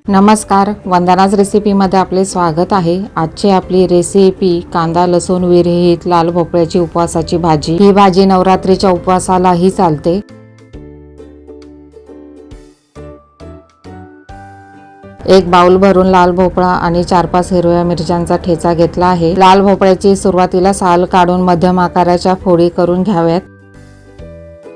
नमस्कार, वंदनाच रेसिपीमध्ये आपले स्वागत आहे। आजची आपली रेसिपी कांदा लसूण विरहित लाल भोपळ्याची उपवासाची भाजी। ही भाजी नवरात्रीच्या उपवासालाही चालते। एक बाउल भरून लाल भोपळा आणि 4-5 हिरव्या मिरच्यांचा ठेचा घेतला आहे। लाल भोपळ्याची सुरुवातीला साल काढून मध्यम आकाराच्या फोडी करून घ्याव्यात।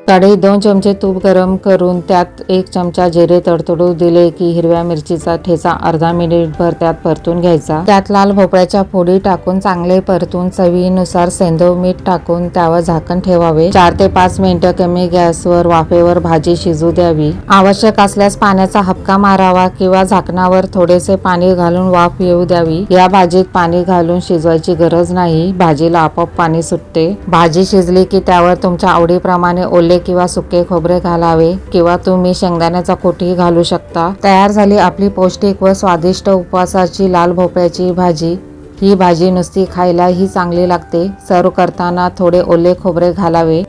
कढईत 2 चमचे तूप गरम करून त्यात 1 चमचा जिरे तडतडू दिले की हिरव्या मिरचीचा ठेचा अर्धा मिनिटभर त्यात परतून घ्यायचा। त्यात लाल भोपळ्याच्या फोडी टाकून चांगले परतून चवीनुसार सेंधव मीठ टाकून त्यावर झाकण ठेवावे। 4 ते 5 मिनिटे कमी गॅसवर वाफेवर भाजी शिजू द्यावी। आवश्यक असल्यास पाण्याचा हबका मारावा किंवा झाकणावर थोडेसे पाणी घालून वाफ येऊ द्यावी। या भाजीत पाणी घालून शिजवायची गरज नाही, भाजीला आपोआप पाणी सुटते। भाजी शिजली की त्यावर तुमच्या आवडीप्रमाणे ओले किंवा सुके खोबरे घालावे किंवा तुम्ही शेंगदाण्याचा कूटही घालू शकता। तयार झाली आपली पौष्टिक व स्वादिष्ट उपवासाची लाल भोपळ्याची भाजी। ही भाजी नुसती खायलाही चांगली लागते। सर्व करताना थोडे ओले खोबरे घालावे।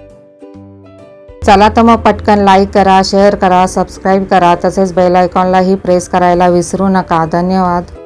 चला तर मग पटकन लाईक करा, शेअर करा, सबस्क्राईब करा, तसेच बेल आयकॉनलाही प्रेस करायला विसरू नका। धन्यवाद।